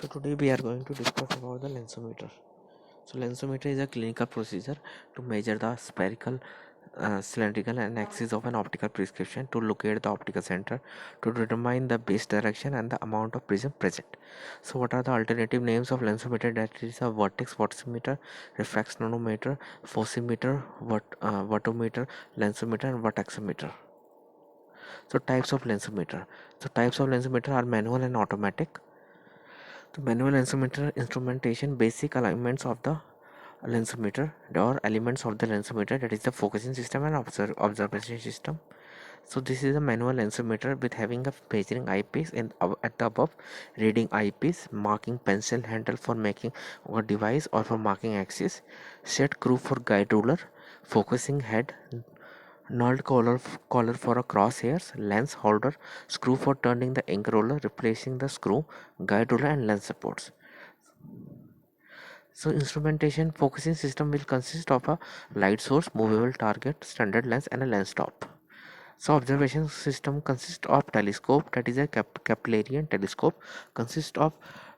So today we are going to discuss about the lensometer. So lensometer is a clinical procedure to measure the spherical, cylindrical and axis of an optical prescription to locate the optical center to determine the base direction and the amount of prism present. So what are the alternative names of lensometer? That is a vertex voltimeter, refractometer, fossimeter, vertometer, lensometer and vertexometer. So types of lensometer. So types of lensometer are manual and automatic. The manual lensometer instrumentation basic elements of the lensometer or elements of the lensometer, that is the focusing system and observation system. So this is a manual lensometer with having a measuring eyepiece and at the above, reading eyepiece, marking pencil handle for making a device or for marking axis, set screw for guide ruler, focusing head, null collar for a crosshairs, lens holder, screw for turning the ink roller, replacing the screw, guide ruler and lens supports. So instrumentation focusing system will consist of a light source, movable target, standard lens and a lens stop. So observation system consists of telescope, that is a Keplerian telescope, consists of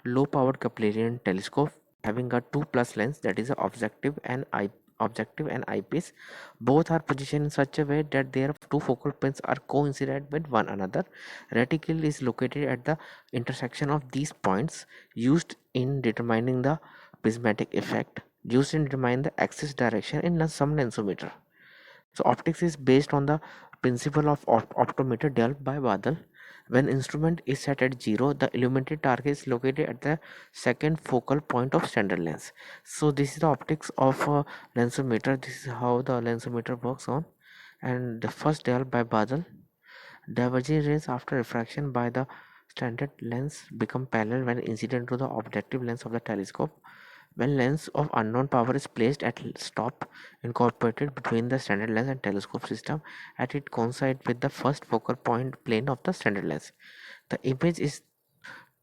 low powered Keplerian telescope having a 2 plus lens, that is a objective and eyepiece. Both are positioned in such a way that their two focal points are coincident with one another. Reticle is located at the intersection of these points, used in determining the prismatic effect, used in determining the axis direction in some lensometer. So optics is based on the principle of optometer developed by Badal. When instrument is set at 0, the illuminated target is located at the second focal point of standard lens. So this is the optics of a lensometer. This is how the lensometer works on. And the first developed by Badal. Diverging rays after refraction by the standard lens become parallel when incident to the objective lens of the telescope. When lens of unknown power is placed at stop incorporated between the standard lens and telescope system, at it coincide with the first focal point plane of the standard lens. The image is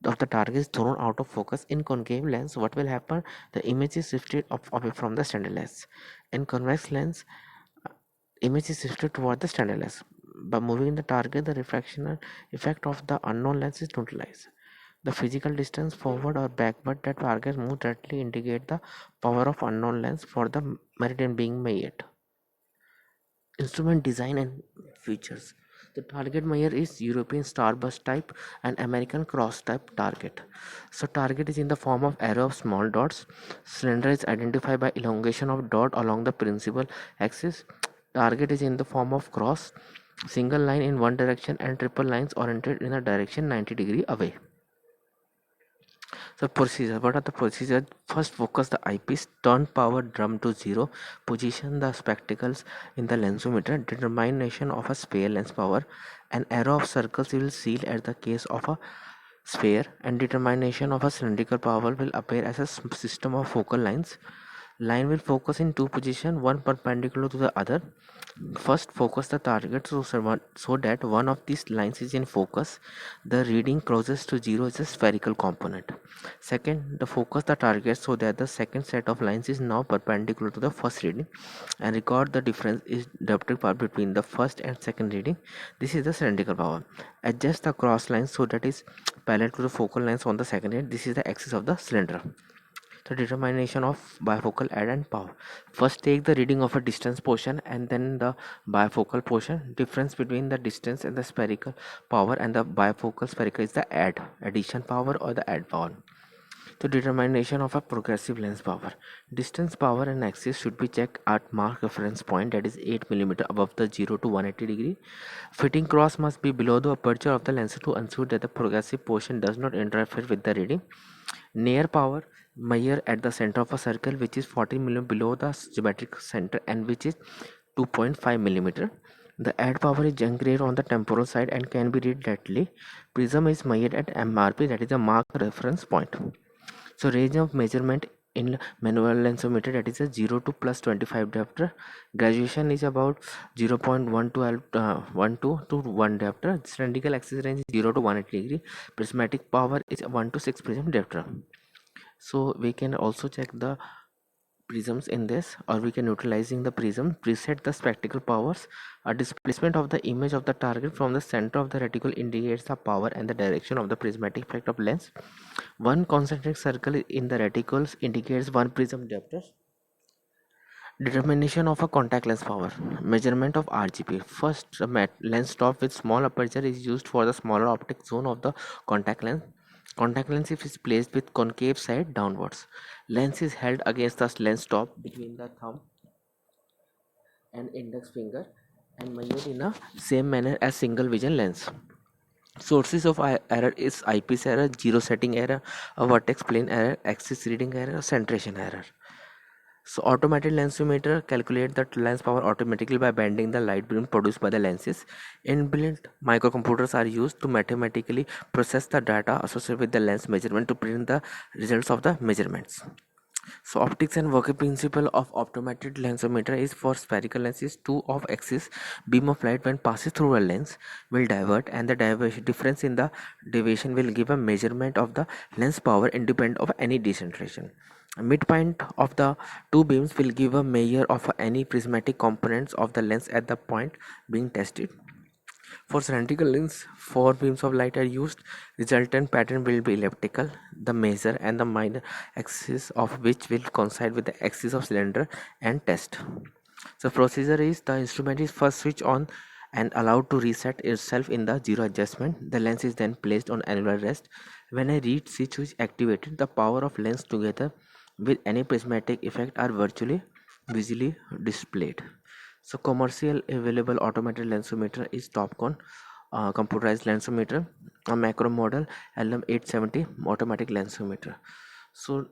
of the target is thrown out of focus. In concave lens, what will happen? The image is shifted away from the standard lens. In convex lens, image is shifted toward the standard lens. By moving the target, the refractional effect of the unknown lens is neutralized. The physical distance forward or backward that target move directly indicate the power of unknown lens for the meridian being made. Instrument design and features. The target measure is European starburst type and American cross type target. So target is in the form of arrow of small dots. Cylinder is identified by elongation of dot along the principal axis. Target is in the form of cross, single line in one direction and triple lines oriented in a direction 90 degree away. So procedure. What are the procedures? First, focus the eyepiece. Turn power drum to 0. Position the spectacles in the lensometer. Determination of a sphere lens power. An arrow of circles will seal at the case of a sphere, and determination of a cylindrical power will appear as a system of focal lines. Line will focus in two positions, one perpendicular to the other. First, focus the target so that one of these lines is in focus. The reading closest to 0 is a spherical component. Second, the focus the target so that the second set of lines is now perpendicular to the first reading, and record the difference is dioptric power between the first and second reading. This is the cylindrical power. Adjust the cross lines so that is parallel to the focal lines on the second reading. This is the axis of the cylinder. The determination of bifocal add and power. First take the reading of a distance portion and then the bifocal portion. Difference between the distance and the spherical power and the bifocal spherical is the addition power or the add power. The determination of a progressive lens power. Distance power and axis should be checked at mark reference point, that is 8 mm above the 0 to 180 degree. Fitting cross must be below the aperture of the lens to ensure that the progressive portion does not interfere with the reading. Near power measure at the center of a circle which is 14 mm below the geometric center and which is 2.5 mm. The add power is generated on the temporal side and can be read directly. Prism is measured at MRP, that is a mark reference point. So range of measurement in manual lensometer, that is a 0 to plus 25 diopter. Graduation is about 0.12 to 1 diopter. Cylindrical axis range is 0 to 180 degree. Prismatic power is 1 to 6 prism diopter. So we can also check the prisms in this, or we can utilizing the prism preset the spectacle powers. A displacement of the image of the target from the center of the reticle indicates the power and the direction of the prismatic effect of lens. One concentric circle in the reticles indicates one prism diopter. Determination of a contact lens power. Measurement of RGP. First, a lens stop with small aperture is used for the smaller optic zone of the contact lens. Contact lens if is placed with concave side downwards. Lens is held against the lens stop between the thumb and index finger and measured in a same manner as single vision lens. Sources of error is eyepiece error, zero setting error, a vertex plane error, axis reading error, centration error. So automated lensometer calculate the lens power automatically by bending the light beam produced by the lenses. Inbuilt microcomputers are used to mathematically process the data associated with the lens measurement to print the results of the measurements. So optics and working principle of automated lensometer is for spherical lenses, two of axis beam of light when passes through a lens will divert, and the diversion difference in the deviation will give a measurement of the lens power independent of any decentration. A midpoint of the two beams will give a measure of any prismatic components of the lens at the point being tested. For cylindrical lens, four beams of light are used. Resultant pattern will be elliptical. The major and the minor axis of which will coincide with the axis of cylinder and test. So procedure is the instrument is first switched on and allowed to reset itself in the zero adjustment. The lens is then placed on annular rest. When a reed switch is activated, the power of lens together with any prismatic effect are virtually visually displayed. So commercial available automated lensometer is Topcon computerized lensometer, a macro model LM870 automatic lensometer. So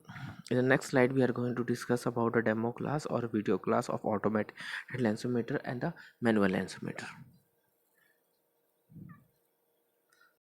in the next slide we are going to discuss about a demo class or video class of automated lensometer and the manual lensometer.